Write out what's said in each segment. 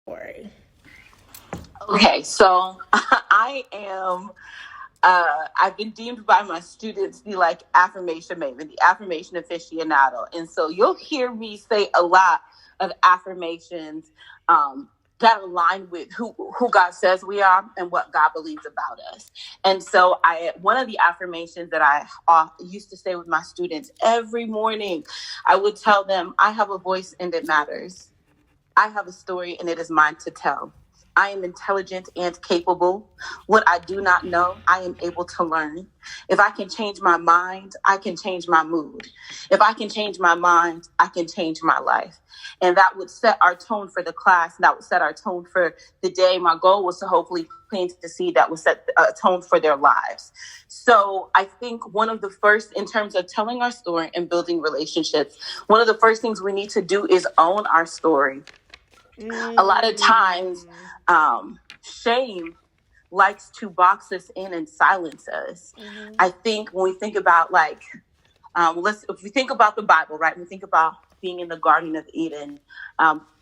story. Okay, so I've been deemed by my students the like affirmation maven, the affirmation aficionado. And so you'll hear me say a lot of affirmations that align with who God says we are and what God believes about us. And so one of the affirmations that I used to say with my students every morning, I would tell them, I have a voice and it matters. I have a story and it is mine to tell. I am intelligent and capable. What I do not know, I am able to learn. If I can change my mind, I can change my mood. If I can change my mind, I can change my life. And that would set our tone for the class. That would set our tone for the day. My goal was to hopefully plant the seed that would set a tone for their lives. So I think one of the first, in terms of telling our story and building relationships, one of the first things we need to do is own our story. A lot of times, shame likes to box us in and silence us. Mm-hmm. I think when we think about if we think about the Bible, right? We think about being in the Garden of Eden.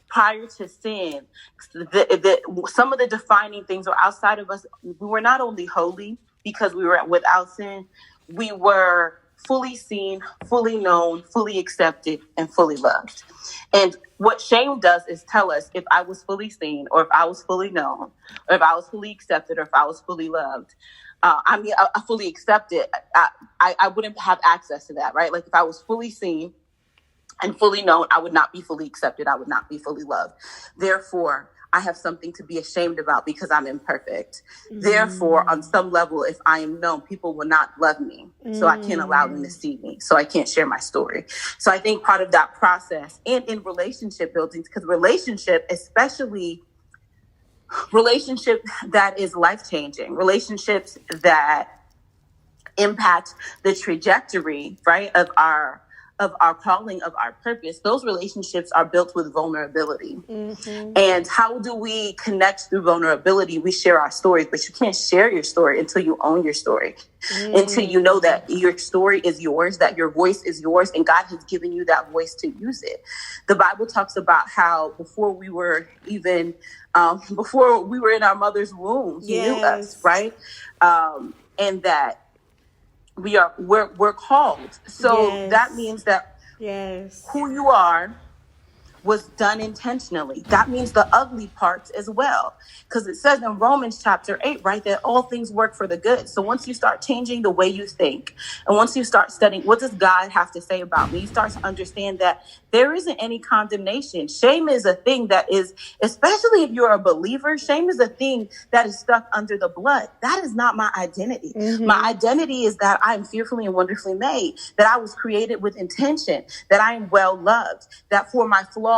Prior to sin, some of the defining things were outside of us. We were not only holy because we were without sin, we were fully seen, fully known, fully accepted, and fully loved. And what shame does is tell us if I was fully seen, or if I was fully known, or if I was fully accepted, or if I was fully loved. I fully accepted, I wouldn't have access to that, right? Like if I was fully seen and fully known, I would not be fully accepted. I would not be fully loved. Therefore, I have something to be ashamed about because I'm imperfect. Mm. Therefore, on some level, if I am known, people will not love me. So I can't allow them to see me. So I can't share my story. So I think part of that process, and in relationship building, because relationship, especially relationship that is life-changing, relationships that impact the trajectory, right, of our calling, of our purpose, those relationships are built with vulnerability. Mm-hmm. And how do we connect through vulnerability? We share our stories, but you can't share your story until you own your story, until you know that your story is yours, that your voice is yours, and God has given you that voice to use it. The Bible talks about how before we were in our mother's womb, He knew us, right? And that we're called. So that means that who you are was done intentionally. That means the ugly parts as well. Because it says in Romans chapter 8, right, that all things work for the good. So once you start changing the way you think, and once you start studying, what does God have to say about me? You start to understand that there isn't any condemnation. Shame is a thing that is, especially if you're a believer, shame is a thing that is stuck under the blood. That is not my identity. Mm-hmm. My identity is that I am fearfully and wonderfully made, that I was created with intention, that I am well loved, that for my flaws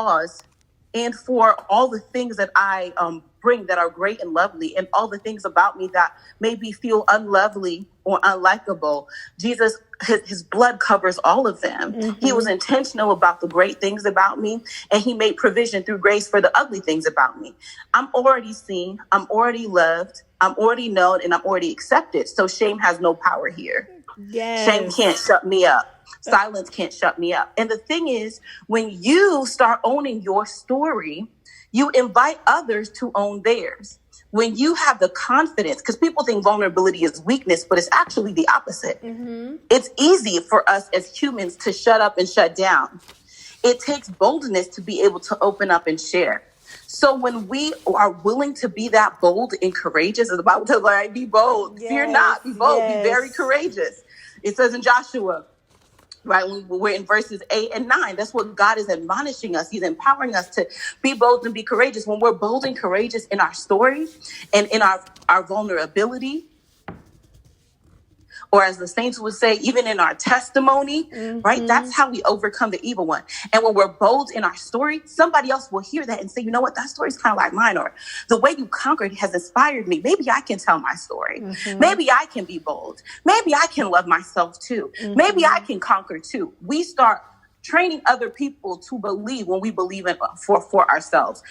and for all the things that I bring that are great and lovely, and all the things about me that maybe feel unlovely or unlikable, Jesus, his blood covers all of them. Mm-hmm. He was intentional about the great things about me, and he made provision through grace for the ugly things about me. I'm already seen, I'm already loved, I'm already known, and I'm already accepted. So shame has no power here. Yes. Shame can't shut me up. Silence can't shut me up. And the thing is, when you start owning your story, you invite others to own theirs. When you have the confidence, because people think vulnerability is weakness, but it's actually the opposite. Mm-hmm. It's easy for us as humans to shut up and shut down. It takes boldness to be able to open up and share. So when we are willing to be that bold and courageous, as the Bible tells us, right, be bold, fear not, be bold, be very courageous. It says in Joshua, right, we're in verses 8 and 9. That's what God is admonishing us. He's empowering us to be bold and be courageous. When we're bold and courageous in our story and in our vulnerability, or as the saints would say, even in our testimony, mm-hmm. right? That's how we overcome the evil one. And when we're bold in our story, somebody else will hear that and say, you know what, that story's kind of like mine, or the way you conquered has inspired me. Maybe I can tell my story. Mm-hmm. Maybe I can be bold. Maybe I can love myself too. Mm-hmm. Maybe I can conquer too. We start training other people to believe when we believe in for ourselves.